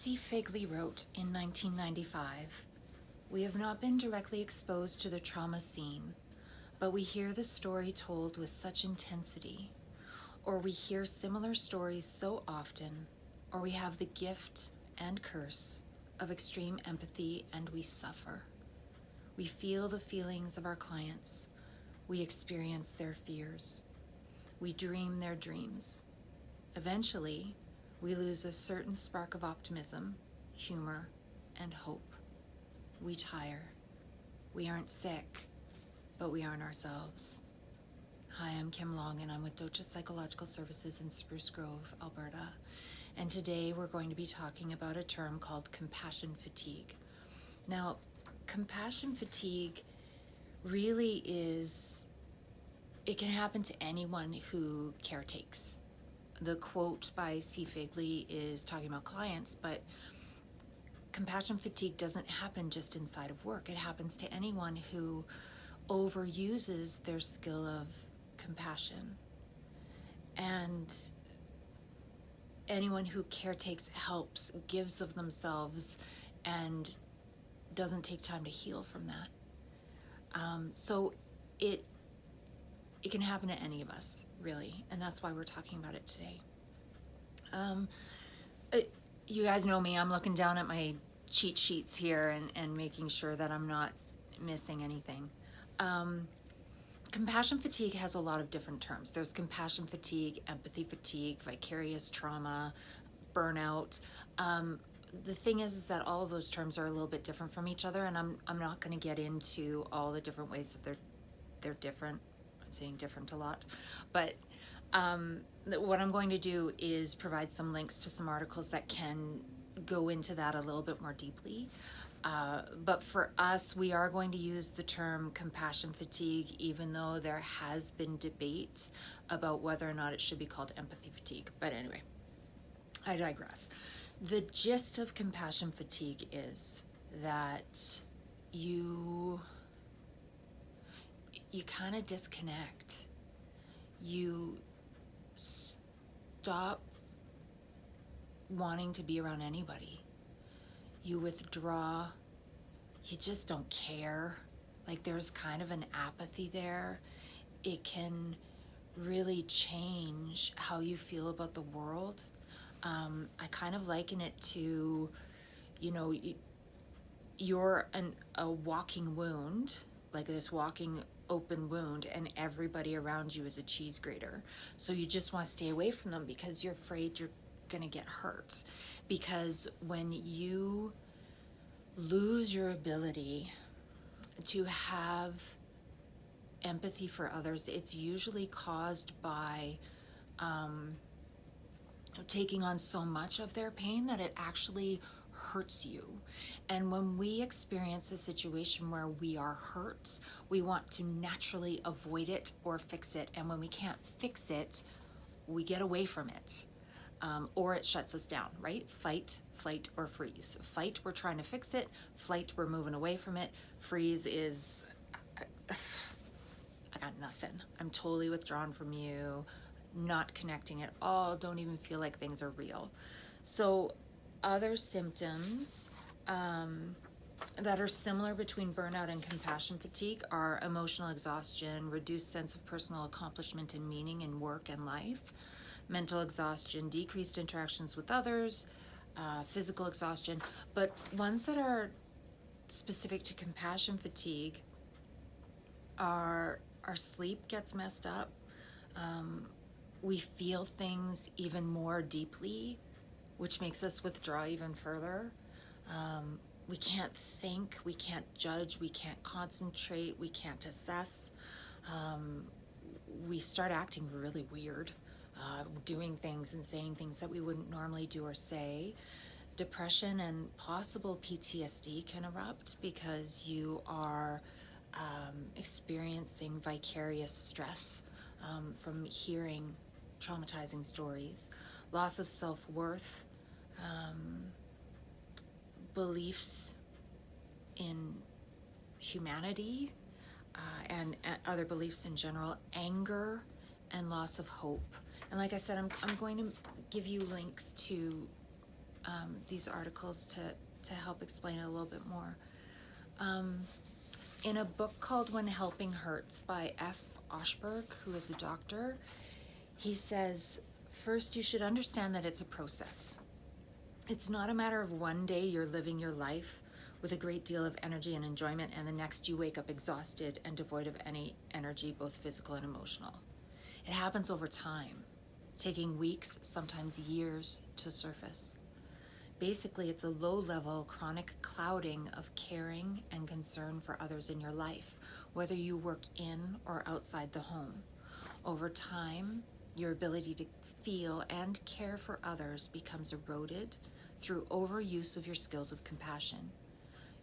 C. Figley wrote in 1995, "We have not been directly exposed to the trauma scene, but we hear the story told with such intensity, or we hear similar stories so often, or we have the gift and curse of extreme empathy and we suffer. We feel the feelings of our clients. We experience their fears. We dream their dreams. Eventually, we lose a certain spark of optimism, humor, and hope. We tire. We aren't sick, but we aren't ourselves." Hi, I'm Kim Long, and I'm with Docha Psychological Services in Spruce Grove, Alberta. And today we're going to be talking about a term called compassion fatigue. Now, compassion fatigue really it can happen to anyone who caretakes. The quote by C. Figley is talking about clients, but compassion fatigue doesn't happen just inside of work. It happens to anyone who overuses their skill of compassion. And anyone who caretakes, helps, gives of themselves, and doesn't take time to heal from that. So it can happen to any of us, really, and that's why we're talking about it today. You guys know me, I'm looking down at my cheat sheets here and making sure that I'm not missing anything. Compassion fatigue has a lot of different terms. There's compassion fatigue, empathy fatigue, vicarious trauma, burnout. The thing is that all of those terms are a little bit different from each other, and I'm not going to get into all the different ways that they're different. I'm saying different a lot, but what I'm going to do is provide some links to some articles that can go into that a little bit more deeply. But for us, we are going to use the term compassion fatigue, even though there has been debate about whether or not it should be called empathy fatigue. But anyway, I digress. The gist of compassion fatigue is that you kind of disconnect. You stop wanting to be around anybody. You withdraw. You just don't care. Like, there's kind of an apathy there. It can really change how you feel about the world. I kind of liken it to, you're a walking wound, like this walking open wound, and everybody around you is a cheese grater. So you just want to stay away from them because you're afraid you're gonna get hurt. Because when you lose your ability to have empathy for others, it's usually caused by taking on so much of their pain that it actually hurts you. And when we experience a situation where we are hurt, we want to naturally avoid it or fix it. And when we can't fix it, we get away from it. Or it shuts us down, right? Fight, flight, or freeze. Fight, we're trying to fix it. Flight, we're moving away from it. Freeze is, I got nothing. I'm totally withdrawn from you, not connecting at all, don't even feel like things are real. So other symptoms that are similar between burnout and compassion fatigue are emotional exhaustion, reduced sense of personal accomplishment and meaning in work and life, mental exhaustion, decreased interactions with others, physical exhaustion. But ones that are specific to compassion fatigue are our sleep gets messed up. We feel things even more deeply, which makes us withdraw even further. We can't think, we can't judge, we can't concentrate, we can't assess. We start acting really weird, doing things and saying things that we wouldn't normally do or say. Depression and possible PTSD can erupt because you are experiencing vicarious stress from hearing traumatizing stories. Loss of self-worth, beliefs in humanity, and other beliefs in general, anger, and loss of hope. And like I said, I'm going to give you links to these articles to help explain it a little bit more. In a book called When Helping Hurts by F. Oshberg, who is a doctor, he says, first, you should understand that it's a process. It's not a matter of one day you're living your life with a great deal of energy and enjoyment, and the next you wake up exhausted and devoid of any energy, both physical and emotional. It happens over time, taking weeks, sometimes years to surface. Basically, it's a low-level chronic clouding of caring and concern for others in your life, whether you work in or outside the home. Over time, your ability to feel and care for others becomes eroded through overuse of your skills of compassion.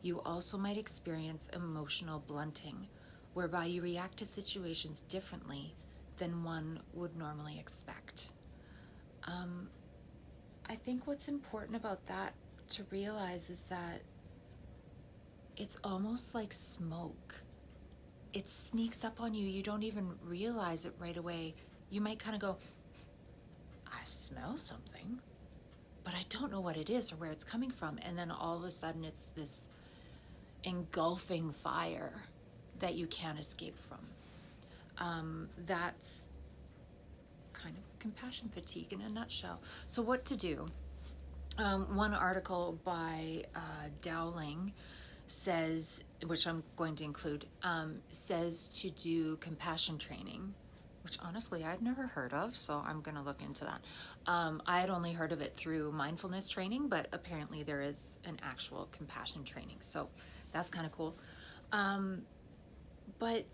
You also might experience emotional blunting, whereby you react to situations differently than one would normally expect. I think what's important about that to realize is that it's almost like smoke. It sneaks up on you. You don't even realize it right away. You might kind of go, I smell something, but I don't know what it is or where it's coming from. And then all of a sudden it's this engulfing fire that you can't escape from. That's kind of compassion fatigue in a nutshell. So what to do? One article by Dowling says, which I'm going to include, says to do compassion training, which honestly I'd never heard of, so I'm going to look into that. I had only heard of it through mindfulness training, but apparently there is an actual compassion training, so that's kind of cool. But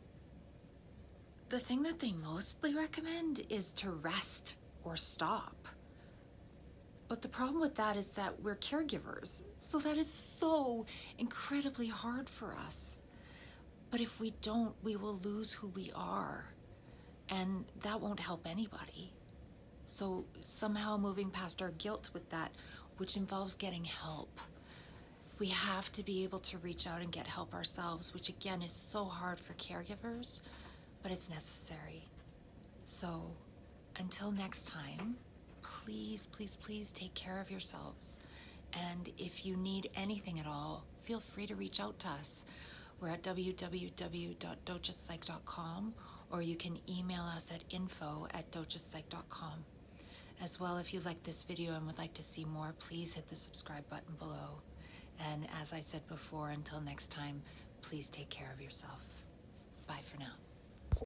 the thing that they mostly recommend is to rest or stop. But the problem with that is that we're caregivers, so that is so incredibly hard for us. But if we don't, we will lose who we are, and that won't help anybody. So somehow moving past our guilt with that, which involves getting help. We have to be able to reach out and get help ourselves, which again is so hard for caregivers, but it's necessary. So until next time, please, please, please take care of yourselves. And if you need anything at all, feel free to reach out to us. We're at www.dochapsych.com, or you can email us at info@dochapsych.com. As well, if you like this video and would like to see more, please hit the subscribe button below. And as I said before, until next time, please take care of yourself. Bye for now.